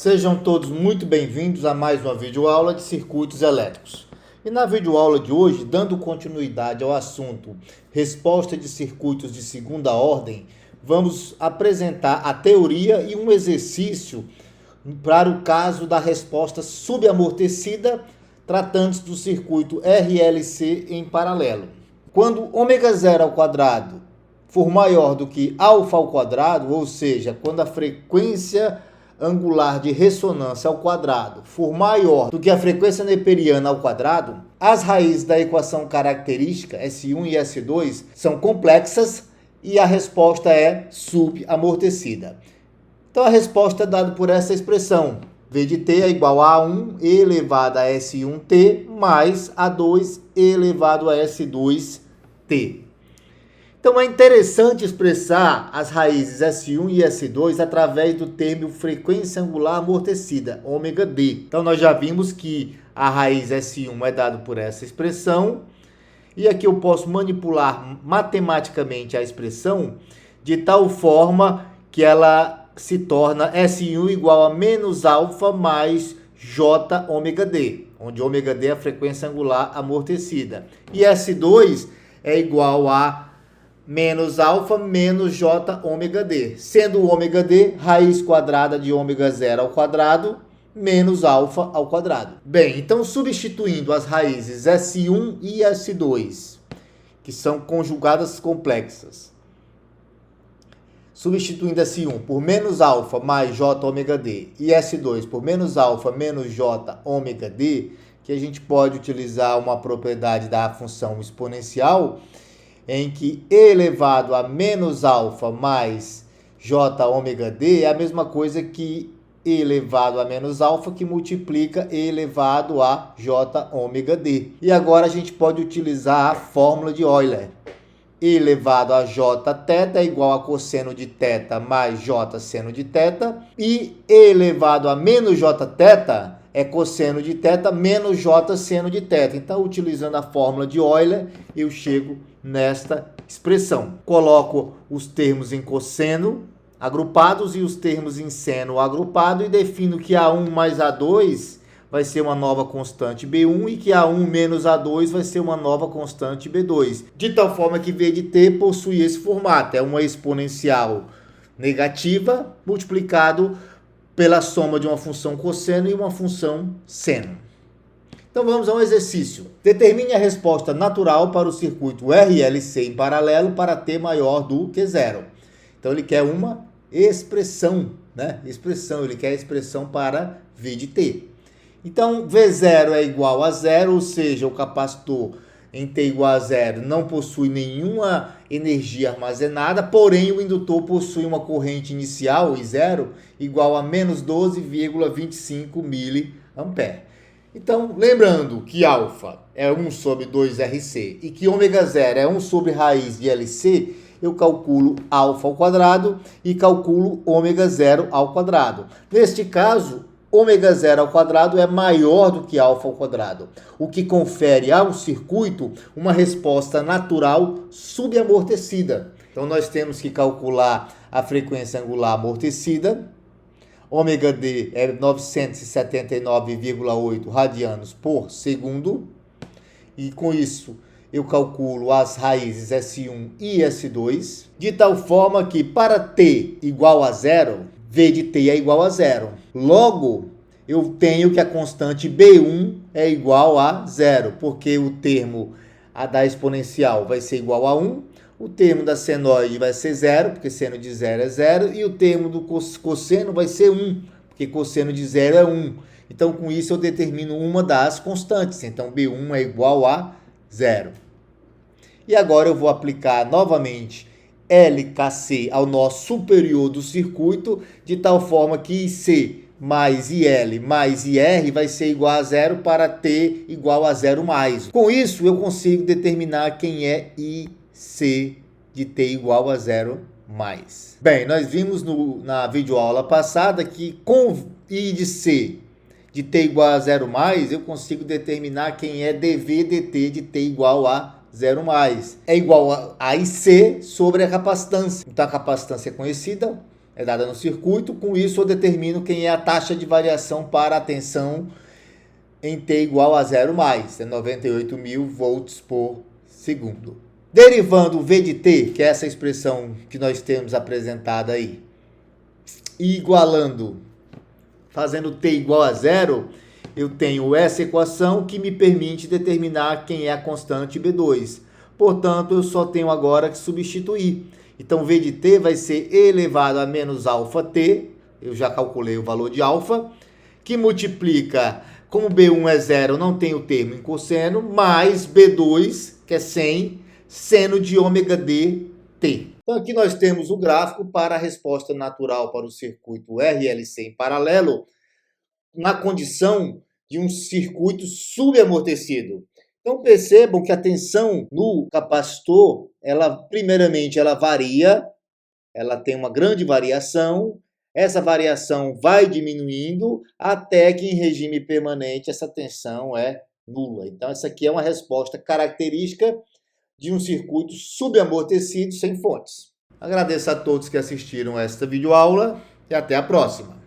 Sejam todos muito bem-vindos a mais uma videoaula de circuitos elétricos. E na videoaula de hoje, dando continuidade ao assunto resposta de circuitos de segunda ordem, vamos apresentar a teoria e um exercício para o caso da resposta subamortecida, tratando-se do circuito RLC em paralelo. Quando ômega zero ao quadrado for maior do que alfa ao quadrado, ou seja, quando a frequência angular de ressonância ao quadrado for maior do que a frequência neperiana ao quadrado, as raízes da equação característica S1 e S2 são complexas e a resposta é subamortecida. Então a resposta é dada por essa expressão: V de t é igual a A1 elevado a S1t mais A2 elevado a S2t. Então é interessante expressar as raízes S1 e S2 através do termo frequência angular amortecida, ômega d. Então nós já vimos que a raiz S1 é dada por essa expressão, e aqui eu posso manipular matematicamente a expressão de tal forma que ela se torna S1 igual a menos alfa mais J ômega d, onde ômega d é a frequência angular amortecida. E S2 é igual a menos alfa menos J ômega d, sendo o ômega d raiz quadrada de ômega zero ao quadrado menos alfa ao quadrado. Bem, então substituindo as raízes S1 e S2, que são conjugadas complexas, substituindo S1 por menos alfa mais J ômega d e S2 por menos alfa menos J ômega d, que a gente pode utilizar uma propriedade da função exponencial, em que e elevado a menos alfa mais J ômega d é a mesma coisa que e elevado a menos alfa que multiplica e elevado a J ômega d. E agora a gente pode utilizar a fórmula de Euler. E elevado a J θ é igual a cosseno de θ mais J seno de θ. E elevado a menos J θ é cosseno de θ menos J seno de θ. Então, utilizando a fórmula de Euler, eu chego nesta expressão. Coloco os termos em cosseno agrupados e os termos em seno agrupado e defino que A1 mais A2 vai ser uma nova constante B1 e que A1 menos A2 vai ser uma nova constante B2. De tal forma que V de t possui esse formato. É uma exponencial negativa multiplicado pela soma de uma função cosseno e uma função seno. Então vamos a um exercício. Determine a resposta natural para o circuito RLC em paralelo para t maior do que zero. Então ele quer uma expressão, né? Ele quer a expressão para V de t. Então V0 é igual a zero, ou seja, o capacitor em t igual a zero não possui nenhuma energia armazenada, porém o indutor possui uma corrente inicial, I0, igual a menos 12,25 mA. Então, lembrando que alfa é 1 sobre 2RC e que ômega zero é 1 sobre raiz de LC, eu calculo alfa ao quadrado e calculo ômega zero ao quadrado. Neste caso, ômega zero ao quadrado é maior do que alfa ao quadrado, o que confere ao circuito uma resposta natural subamortecida. Então, nós temos que calcular a frequência angular amortecida. Ômega d é 979,8 radianos por segundo. E com isso, eu calculo as raízes S1 e S2, de tal forma que para t igual a zero, V de t é igual a zero. Logo, eu tenho que a constante B1 é igual a zero, porque o termo da exponencial vai ser igual a 1, o termo da senoide vai ser zero, porque seno de zero é zero, e o termo do cosseno vai ser 1, porque cosseno de zero é 1. Então, com isso, eu determino uma das constantes. Então, B1 é igual a zero. E agora eu vou aplicar novamente LKC ao nó superior do circuito, de tal forma que IC mais IL mais IR vai ser igual a zero para T igual a zero mais. Com isso, eu consigo determinar quem é IC de T igual a zero mais. Bem, nós vimos na videoaula passada que com I de C de T igual a zero mais, eu consigo determinar quem é dV dt de T igual a zero mais. É igual a IC sobre a capacitância. Então a capacitância é conhecida, é dada no circuito. Com isso eu determino quem é a taxa de variação para a tensão em T igual a 0 mais, é 98.000 volts por segundo. Derivando o V de T, que é essa expressão que nós temos apresentada aí, e igualando, fazendo T igual a 0, eu tenho essa equação que me permite determinar quem é a constante B2. Portanto, eu só tenho agora que substituir. Então, V de T vai ser elevado a menos alfa T, eu já calculei o valor de alfa, que multiplica, como B1 é 0, não tem o termo em cosseno, mais B2, que é 100, seno de ômega d T. Então, aqui nós temos o gráfico para a resposta natural para o circuito RLC em paralelo, na condição de um circuito subamortecido. Então, percebam que a tensão no capacitor, primeiramente, ela varia, ela tem uma grande variação. Essa variação vai diminuindo até que em regime permanente essa tensão é nula. Então, essa aqui é uma resposta característica de um circuito subamortecido sem fontes. Agradeço a todos que assistiram esta videoaula e até a próxima.